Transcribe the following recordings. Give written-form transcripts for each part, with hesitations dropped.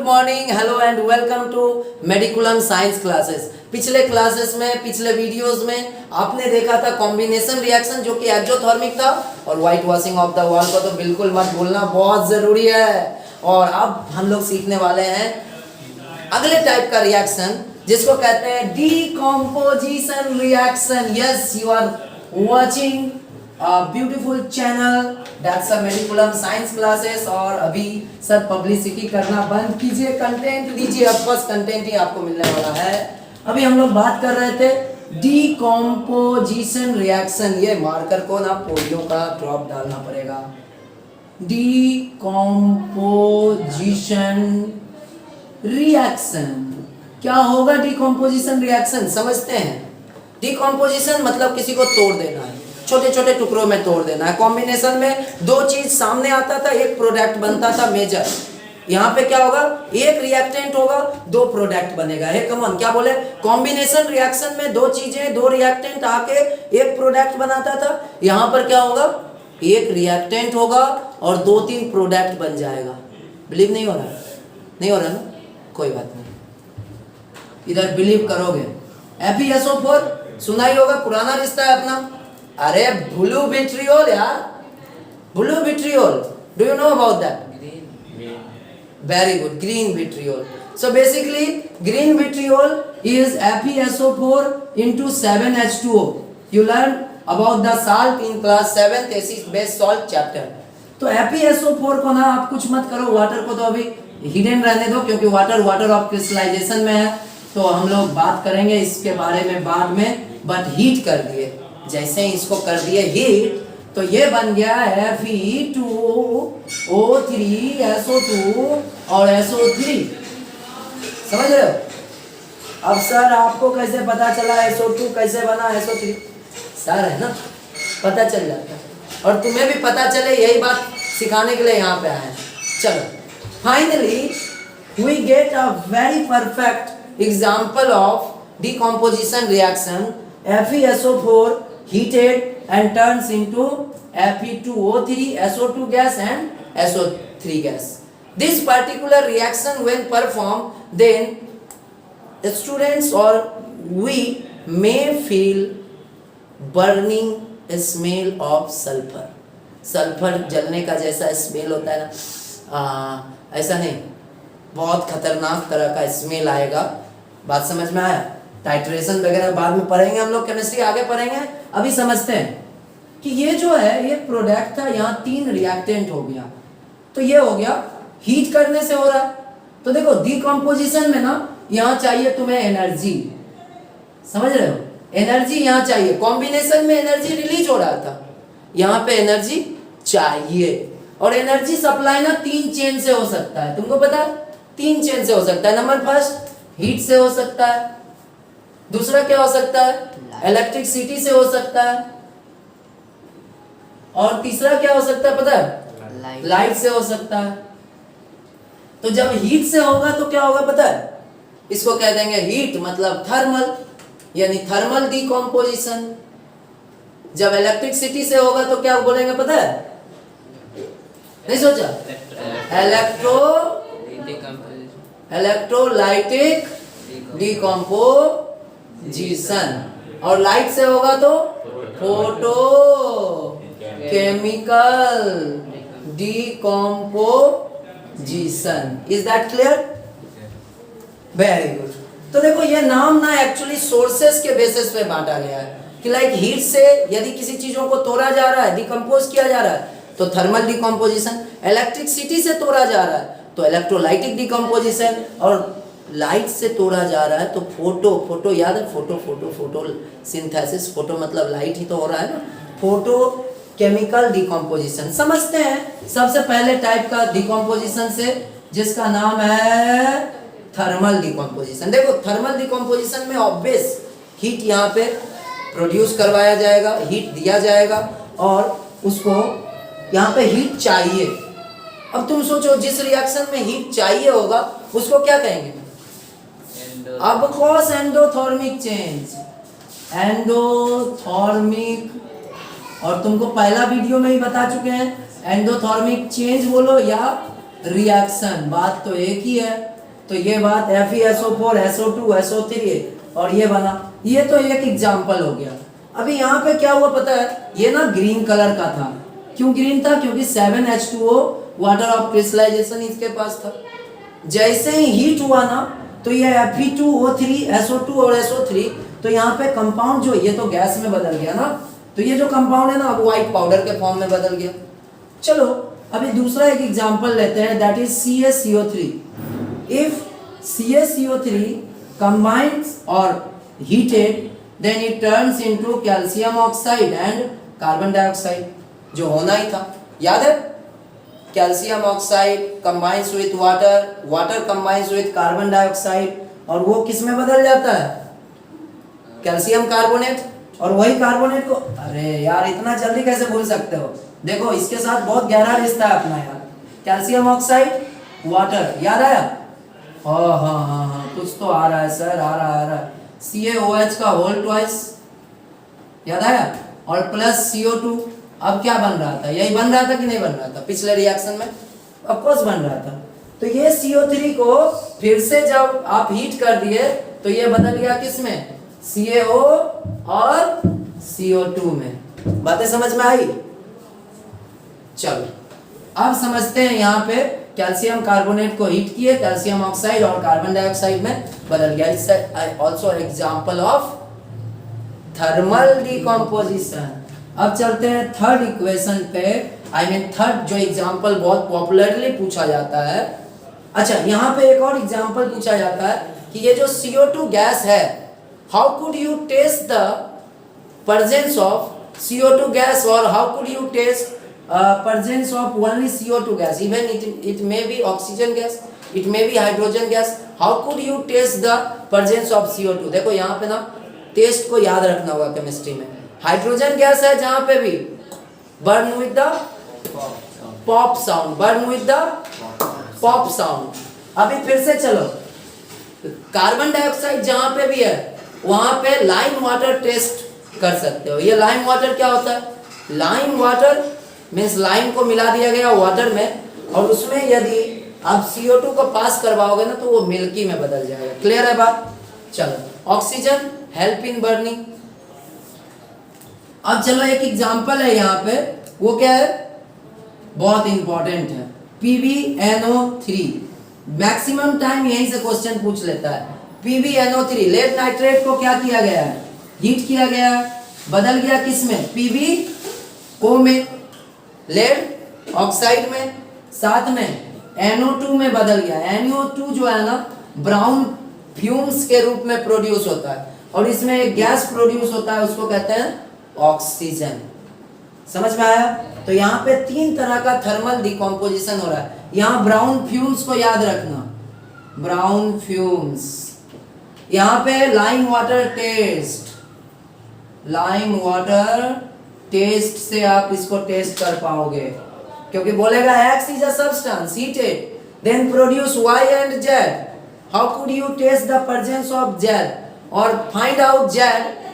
Morning, hello and welcome to Mediculum science classes. पिछले classes में, पिछले वीडियोस में आपने देखा था कॉम्बिनेशन रिएक्शन जो कि एक्सोथर्मिक था, और white washing of the wall को तो बिल्कुल मत भूलना, बहुत ज़रूरी है। और अब हम लोग सीखने वाले हैं अगले टाइप का रिएक्शन जिसको कहते हैं decomposition reaction. Yes, you are watching beautiful channel that's a Mediculum science classes. और अभी सर पब्लिसिटी करना बंद कीजिए, कंटेंट लीजिए, ऑफकोर्स कंटेंट ही आपको मिलने वाला है। अभी हम लोग बात कर रहे थे डीकॉम्पोजिशन रिएक्शन। ये मार्कर को ना पोलियो का ड्रॉप डालना पड़ेगा। डीकॉम्पोजिशन रिएक्शन क्या होगा? डीकॉम्पोजिशन रिएक्शन समझते हैं। डीकॉम्पोजिशन मतलब किसी को तोड़ देना है, छोटे छोटे टुकड़ों में तोड़ देना है। कॉम्बिनेशन में दो चीज सामने आता था, एक प्रोडक्ट बनता था मेजर। यहाँ पे क्या होगा? एक रिएक्टेंट होगा, दो प्रोडक्ट बनेगा। हे कमन, क्या बोले? कॉम्बिनेशन रिएक्शन में दो चीजें, दो रिएक्टेंट आके एक प्रोडक्ट बनाता था। यहाँ पर क्या होगा? एक रिएक्टेंट होगा और दो तीन प्रोडक्ट बन जाएगा। बिलीव नहीं हो रहा? नहीं हो रहा ना? कोई बात नहीं, इधर बिलीव करोगे। FeSO4 सुना ही होगा, पुराना रिश्ता है अपना। अरे ब्लू विट्रियोल यार, blue vitriol, do you know about that? Very good, green vitriol. So basically green vitriol is FeSO4 into 7H2O. You learn about the salt in class 7th acid base salt chapter. तो FeSO4 को ना आप कुछ मत करो, water को तो अभी हिडन रहने दो, क्योंकि वाटर ऑफ क्रिस्टलाइजेशन में है। तो हम लोग बात करेंगे इसके बारे में बाद में। बट हीट कर दिए, जैसे ही इसको कर दिए हीट, तो ये बन गया Fe2O3SO2 और SO3। समझ रहे हो? अब सर आपको कैसे पता चला SO2 कैसे बना, SO3? सर है ना, पता चल जाता है। और तुम्हें भी पता चले, यही बात सिखाने के लिए यहाँ पे आए हैं। चलो, finally we get a very perfect example of decomposition reaction. FeSO4 heated and turns into Fe2O3, SO2 gas and SO3 gas. This particular reaction when performed, then the students or we may feel burning smell of sulfur. Sulphur जलने का जैसा smell होता है ना, ऐसा नहीं, बहुत खतरनाक तरह का स्मेल आएगा। बात समझ में आया? टाइट्रेशन वगैरह बाद में पढ़ेंगे हम लोग, केमिस्ट्री आगे पढ़ेंगे। अभी समझते हैं कि ये जो है, ये प्रोडक्ट था, यहाँ तीन रिएक्टेंट हो गया, तो ये हो गया हीट करने से हो रहा है। तो देखो डीकॉम्पोजिशन में ना, यहाँ चाहिए तुम्हें एनर्जी, समझ रहे हो? एनर्जी यहाँ चाहिए। कॉम्बिनेशन में एनर्जी रिलीज हो रहा था, यहाँ पे एनर्जी चाहिए। और एनर्जी सप्लाई ना तीन चेन से हो सकता है, तुमको पता है? तीन चेन से हो सकता है। नंबर फर्स्ट हीट से हो सकता है, दूसरा क्या हो सकता है? इलेक्ट्रिसिटी से हो सकता है, और तीसरा क्या हो सकता है पता है? लाइट से हो सकता है। तो जब हीट से होगा तो क्या होगा पता है? इसको कह देंगे हीट, मतलब थर्मल, यानी थर्मल डीकॉम्पोजिशन। जब इलेक्ट्रिसिटी से होगा तो क्या बोलेंगे पता है? नहीं सोचा? Electrolytic decomposition. और लाइट से होगा तो photo chemical decomposition. Is that clear? Very good. तो देखो ये नाम ना एक्चुअली सोर्सेस के बेसिस पे बांटा गया है कि लाइक हीट से यदि किसी चीजों को तोड़ा जा रहा है, डिकम्पोज किया जा रहा है, तो थर्मल डिकम्पोजिशन। इलेक्ट्रिसिटी से तोड़ा जा रहा है तो इलेक्ट्रोलाइटिक डिकम्पोजिशन, और लाइट से तोड़ा जा रहा है तो फोटो याद है? फोटो सिंथेसिस, फोटो मतलब लाइट ही तो हो रहा है ना, फोटो केमिकल डिकम्पोजिशन। समझते हैं सबसे पहले टाइप का डिकम्पोजिशन से, जिसका नाम है थर्मल डिकम्पोजिशन। देखो थर्मल डिकम्पोजिशन में ऑब्वियस हीट यहाँ पे प्रोड्यूस करवाया जाएगा, हीट दिया जाएगा, और उसको यहाँ पे हीट चाहिए। अब तुम सोचो, जिस रिएक्शन में हीट चाहिए होगा उसको क्या कहेंगे? अब कॉस एंडोथर्मिक चेंज, एंडोथर्मिक। और तुमको पहला वीडियो में ही बता चुके हैं, एंडोथर्मिक चेंज बोलो या रिएक्शन, बात तो एक ही है। तो ये बात FeSO4 SO2 SO3 और ये बना। ये तो एक एग्जाम्पल हो गया। अभी यहाँ पे क्या हुआ पता है, ये ना ग्रीन कलर का था। क्यों ग्रीन था? क्योंकि 7H2O वाटर ऑफ क्रिस्टलाइजेशन इसके पास था। जैसे ही हीट हुआ ना तो ये Fe2O3 SO2 और SO3, तो यहाँ पे कंपाउंड जो ये तो गैस में बदल गया ना, तो ये जो कंपाउंड है ना अब व्हाइट पाउडर के फॉर्म में बदल गया। चलो अभी दूसरा एक एग्जांपल लेते हैं, that is CaCO3। If CaCO3 combines or heated then it turns into calcium oxide and carbon dioxide, जो होना ही था। याद है? Calcium oxide combines with water, water combines with carbon dioxide, और वो किस में बदल जाता है? Calcium carbonate. और वही कार्बोनेट को, अरे यार इतना जल्दी कैसे भूल सकते हो? देखो इसके साथ बहुत गहरा रिश्ता है अपना यार। कैल्शियम ऑक्साइड वाटर, याद आया? हाँ, कुछ तो आ रहा है सर, आ रहा है। CaOH का होल ट्वाइस, याद आया? और प्लस CO2। अब क्या बन रहा था? यही बन रहा था कि नहीं बन रहा था पिछले रिएक्शन में? ऑफ कोर्स बन रहा था। तो ये CO3 को फिर से जब आप हीट कर दिए तो ये बदल गया किस में? CaO और CO2 में। बातें समझ में आई? चलो अब समझते हैं। यहाँ पे कैल्शियम कार्बोनेट को हीट किए, कैल्शियम ऑक्साइड और कार्बन डाइऑक्साइड में बदल गया। It's also example of thermal decomposition. अब चलते हैं थर्ड इक्वेशन पे, थर्ड जो एग्जांपल बहुत पॉपुलरली पूछा जाता है। अच्छा यहाँ पे एक और एग्जांपल पूछा जाता है कि ये जो CO2 गैस है, how could you test the presence of CO2 gas, or how could you test presence of only CO2 gas? Even it may be oxygen gas, it may be hydrogen gas. How could you test the presence of CO2? देखो यहाँ पे ना test को याद रखना होगा chemistry में। Hydrogen gas है जहाँ पे भी, burn with the pop sound, burn with the pop sound. अभी फिर से चलो, कार्बन डाइऑक्साइड जहाँ पे भी है वहाँ पे लाइम वाटर टेस्ट कर सकते हो। ये लाइम वाटर क्या होता है? लाइम वाटर मीन्स लाइम को मिला दिया गया वाटर में, और उसमें यदि आप CO2 को पास करवाओगे ना तो वो मिल्की में बदल जाएगा। क्लियर है बात? चलो ऑक्सीजन हेल्प इन बर्निंग। अब चलो एक एग्जांपल है यहाँ पे, वो क्या है? बहुत इंपॉर्टेंट है, PbNO3। मैक्सिमम टाइम यहीं से क्वेश्चन पूछ लेता है। PbNO3 लेड नाइट्रेट को क्या किया गया है? हीट किया गया, बदल गया किस में? PbO में, लेड ऑक्साइड में, साथ में NO2 में बदल गया। NO2 जो है ना ब्राउन फ्यूम्स के रूप में प्रोड्यूस होता है, और इसमें एक गैस प्रोड्यूस होता है, उसको कहते हैं ऑक्सीजन। समझ में आया? तो यहाँ पे तीन तरह का थर्मल डिकम्पोजिशन हो रहा है। यहाँ ब्राउन फ्यूम्स को याद रखना, ब्राउन फ्यूम्स। यहाँ पे lime water test, lime water test से आप इसको टेस्ट कर पाओगे, क्योंकि बोलेगा X is a substance heated then produce Y and Z. How could you test the presence of Z or find out Z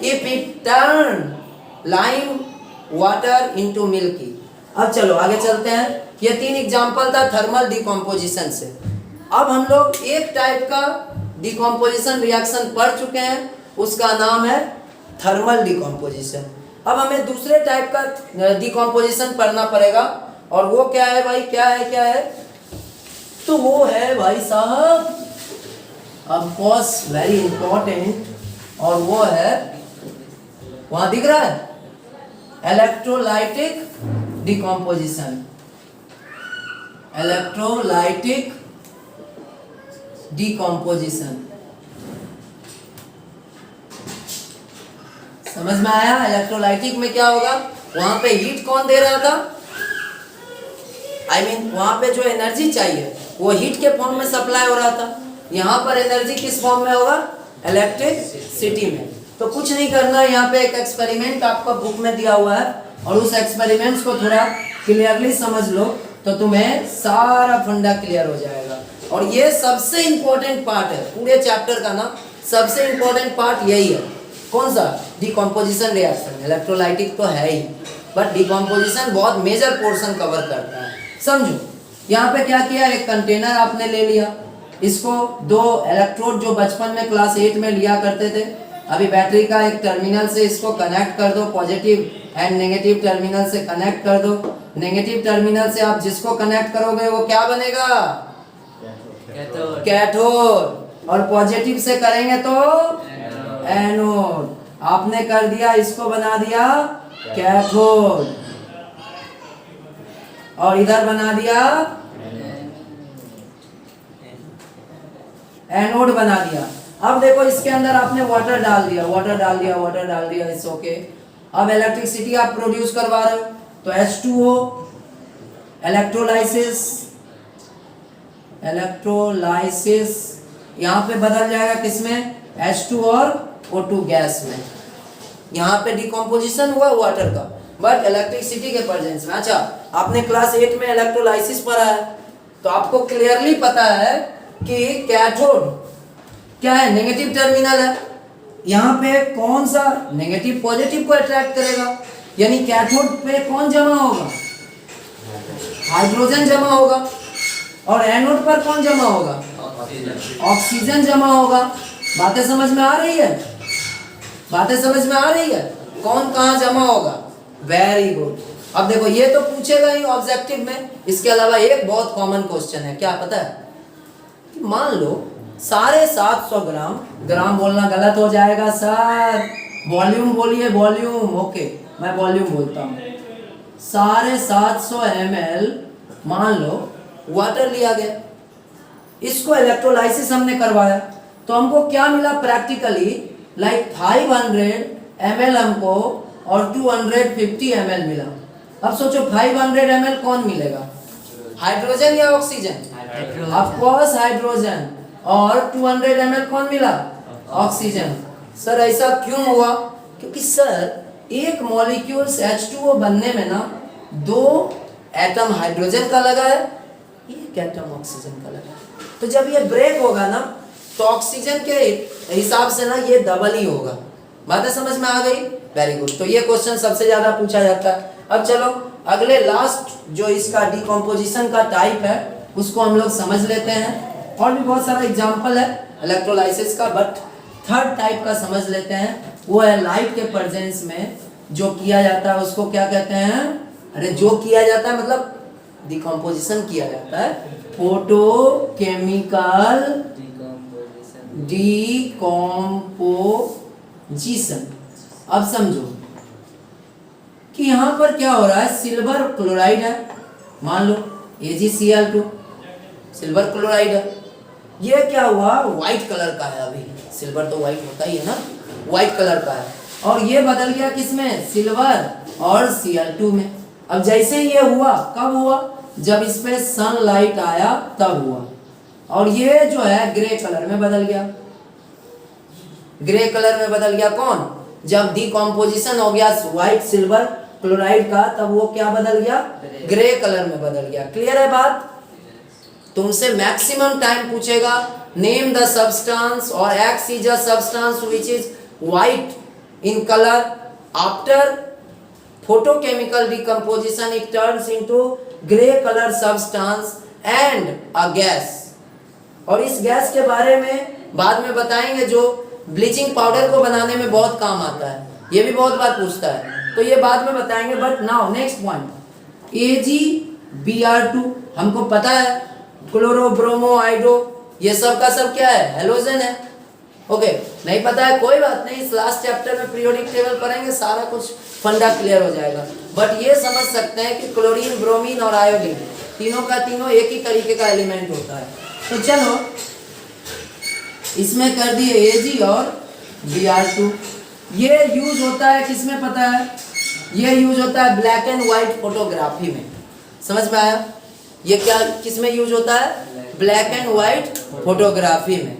if it turn lime water into milky? अब चलो आगे चलते हैं। ये तीन एग्जांपल था थर्मल डिकम्पोजिशन से। अब हम लोग एक टाइप का डिकम्पोजिशन रिएक्शन पढ़ चुके हैं, उसका नाम है थर्मल डिकम्पोजिशन। अब हमें दूसरे टाइप का डिकम्पोजिशन पढ़ना पड़ेगा, और वो क्या है भाई? क्या है? तो वो है भाई साहब, ऑफ कोर्स वेरी इंपॉर्टेंट, और वो है, वहां दिख रहा है, इलेक्ट्रोलाइटिक डिकम्पोजिशन। इलेक्ट्रोलाइटिक डिकम्पोजिशन समझ में आया? इलेक्ट्रोलाइटिक में क्या होगा? वहां पे हीट कौन दे रहा था? वहां पे जो एनर्जी चाहिए वो हीट के फॉर्म में सप्लाई हो रहा था। यहाँ पर एनर्जी किस फॉर्म में होगा? इलेक्ट्रिसिटी में। तो कुछ नहीं करना है, यहाँ पे एक एक्सपेरिमेंट आपका बुक में दिया हुआ है, और उस एक्सपेरिमेंट्स को थोड़ा क्लियरली समझ लो तो तुम्हें सारा फंडा क्लियर हो जाएगा। और ये सबसे इंपॉर्टेंट पार्ट है पूरे चैप्टर का ना, सबसे इंपॉर्टेंट पार्ट यही है। कौन सा? Decomposition reaction. इलेक्ट्रोलाइटिक तो है ही, बट डिकम्पोजिशन बहुत मेजर पोर्शन कवर करता है। समझो, यहाँ पे क्या किया, एक कंटेनर आपने ले लिया, इसको दो इलेक्ट्रोड जो बचपन में क्लास 8 में लिया करते थे, अभी बैटरी का एक टर्मिनल से इसको कनेक्ट कर दो, पॉजिटिव एंड नेगेटिव टर्मिनल से कनेक्ट कर दो। नेगेटिव टर्मिनल से आप जिसको कनेक्ट करोगे वो क्या बनेगा? कैथोड। और पॉजिटिव से करेंगे तो एनोड। आपने कर दिया, इसको बना दिया कैथोड और इधर बना दिया एनोड बना दिया। अब देखो इसके अंदर आपने वाटर डाल दिया, वाटर डाल दिया, इट्स ओके। अब इलेक्ट्रिसिटी आप प्रोड्यूस करवा रहे हो तो H2O, इलेक्ट्रोलाइसिस यहाँ पे बदल जाएगा किसमें? H2 और O2 गैस में। यहाँ पे डिकम्पोजिशन हुआ वाटर का, बट इलेक्ट्रिसिटी के प्रेजेंस में। अच्छा, आपने क्लास 8 में इलेक्ट्रोलाइसिस पढ़ा है तो आपको क्लियरली पता है कि कैथोड क्या है? नेगेटिव टर्मिनल है। यहाँ पे कौन सा नेगेटिव पॉजिटिव को अट्रैक्ट करेगा, यानी कैथोड पे कौन जमा होगा? हाइड्रोजन जमा होगा। और एनोड पर कौन जमा होगा? ऑक्सीजन जमा होगा। बातें समझ में आ रही है? बातें समझ में आ रही है? कौन कहाँ जमा होगा? Very good. अब देखो ये तो पूछेगा ही ऑब्जेक्टिव में। इसके अलावा एक बहुत कॉमन क्वेश्चन है, क्या पता है? मान लो 750 ग्राम, ग्राम बोलना गलत हो जाएगा सर, वॉल्यूम बोलिए, वॉल्यूम। ओके, मैं वॉल्यूम बोलता हूँ। 750 ml मान लो वाटर लिया गया, इसको इलेक्ट्रोलाइसिस हमने करवाया तो हमको क्या मिला प्रैक्टिकली? लाइक 500 ml हमको और 250 ml मिला। अब सोचो 500 ml कौन मिलेगा? हाइड्रोजन या ऑक्सीजन? Of course hydrogen. और 200 ml कौन मिला? ऑक्सीजन। सर ऐसा क्यों हुआ? क्योंकि सर एक मॉलिक्यूल्स H2O बनने में ना 2 एटम हाइड्रोजन का लगा है, 1 एटम ऑक्सीजन का लगा है। तो जब ये ब्रेक होगा ना तो ऑक्सीजन के हिसाब से ना ये डबल ही होगा। बातें समझ में आ गई? Very good. तो ये क्वेश्चन सबसे ज्यादा पूछा जाता है। अब चलो अगले लास्ट जो इसका डिकम्पोजिशन का टाइप है उसको हम लोग समझ लेते हैं। और भी बहुत सारा एग्जाम्पल है इलेक्ट्रोलाइसिस का, बट थर्ड टाइप का समझ लेते हैं। वो है लाइट के प्रेजेंस में जो किया जाता है उसको क्या कहते हैं? अरे जो किया जाता है मतलब डिकम्पोजिशन किया जाता है, फोटोकेमिकल डिकम्पोजिशन। अब समझो कि यहाँ पर क्या हो रहा है? सिल्वर क्लोराइड है, मान लो AgCl2 सिल्वर क्लोराइड है। ये क्या हुआ? व्हाइट कलर का है। अभी सिल्वर तो व्हाइट होता ही है ना, व्हाइट कलर का है। और ये बदल गया किसमें? सिल्वर और Cl2 में। अब जैसे ये हुआ, कब हुआ? जब इस पे सनलाइट आया तब हुआ। और ये जो है ग्रे कलर में बदल गया। ग्रे कलर में बदल गया कौन? जब डिकम्पोजिशन हो गया व्हाइट सिल्वर क्लोराइड का तब वो क्या बदल गया? ग्रे कलर में बदल गया। क्लियर है बात? तुमसे मैक्सिमम टाइम पूछेगा नेम द सब्सटेंस और x is a substance which is white in colour after photochemical decomposition it turns into gray color substance and a gas। और इस गैस के बारे में बाद में बताएंगे जो ब्लीचिंग पाउडर को बनाने में बहुत काम आता है। ये भी बहुत बार पूछता है तो ये बाद में बताएंगे। But now next point AgBr2 हमको पता है, क्लोरो ब्रोमो आइडो ये सब का सब क्या है? हेलोजन है। ओके, नहीं पता है कोई बात नहीं, इस लास्ट चैप्टर में पीरियोडिक टेबल पढ़ेंगे, सारा कुछ फंडा क्लियर हो जाएगा। बट ये समझ सकते हैं कि क्लोरीन ब्रोमीन और आयोडीन तीनों का तीनों एक ही तरीके का एलिमेंट होता है। तो चलो इसमें कर दिए Ag और Br2। ये यूज होता है किसमें पता है? ये यूज होता है ब्लैक एंड व्हाइट फोटोग्राफी में। समझ में आया? ये क्या किसमें यूज होता है? ब्लैक एंड व्हाइट फोटोग्राफी में।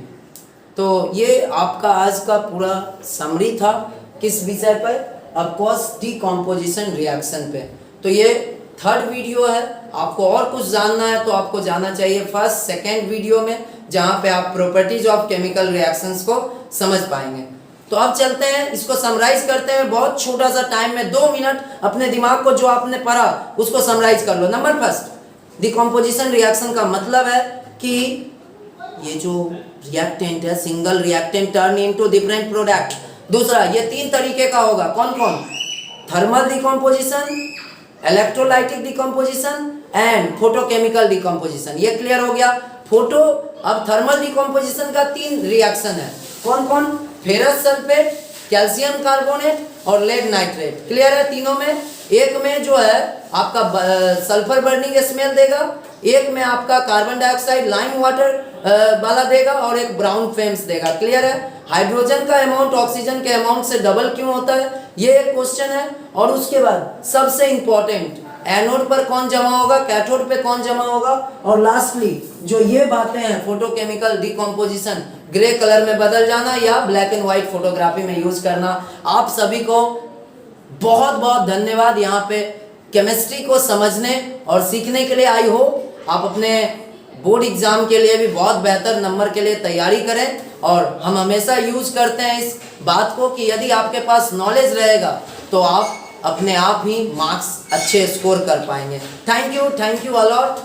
तो ये आपका आज का पूरा समरी था किस विषय पर? ऑफ कोर्स डिकम्पोजिशन रिएक्शन पे। तो ये थर्ड वीडियो है। आपको और कुछ जानना है तो आपको जाना चाहिए फर्स्ट सेकेंड वीडियो में, जहाँ पे आप प्रॉपर्टीज ऑफ केमिकल रिएक्शंस को समझ पाएंगे। तो अब चलते हैं, इसको समराइज करते हैं बहुत छोटा सा टाइम में 2 मिनट। अपने दिमाग को जो आपने पढ़ा उसको समराइज कर लो। नंबर फर्स्ट, डिकम्पोजिशन रिएक्शन का मतलब है कि ये जो रिएक्टेंट है, single reactant turn into different product. दूसरा, ये 3 तरीके का होगा, कौन कौन? Thermal decomposition, electrolytic decomposition and photochemical decomposition. ये क्लियर हो गया। फोटो, अब थर्मल डिकम्पोजिशन का 3 रिएक्शन है, कौन कौन? फेरस सल्फेट, कैल्शियम कार्बोनेट और लेड नाइट्रेट। क्लियर है तीनों में? एक में जो है आपका सल्फर बर्निंग स्मेल देगा, एक में आपका कार्बन डाइऑक्साइड लाइम वाटर वाला देगा और एक ब्राउन फ्लेम्स देगा। क्लियर है? हाइड्रोजन का अमाउंट ऑक्सीजन के अमाउंट से डबल क्यों होता है, ये एक क्वेश्चन है। और उसके बाद सबसे इंपॉर्टेंट, एनोड पर कौन जमा होगा, कैथोड पे कौन जमा होगा, और लास्टली जो ये बातें हैं फोटोकेमिकल डिकम्पोजिशन, ग्रे कलर में बदल जाना या ब्लैक एंड व्हाइट फोटोग्राफी में यूज करना। आप सभी को बहुत बहुत धन्यवाद यहाँ पे केमिस्ट्री को समझने और सीखने के लिए। आई हो आप अपने बोर्ड एग्जाम के लिए भी बहुत बेहतर नंबर के लिए तैयारी करें। और हम हमेशा यूज करते हैं इस बात को कि यदि आपके पास नॉलेज रहेगा तो आप अपने आप ही मार्क्स अच्छे स्कोर कर पाएंगे। Thank you a lot.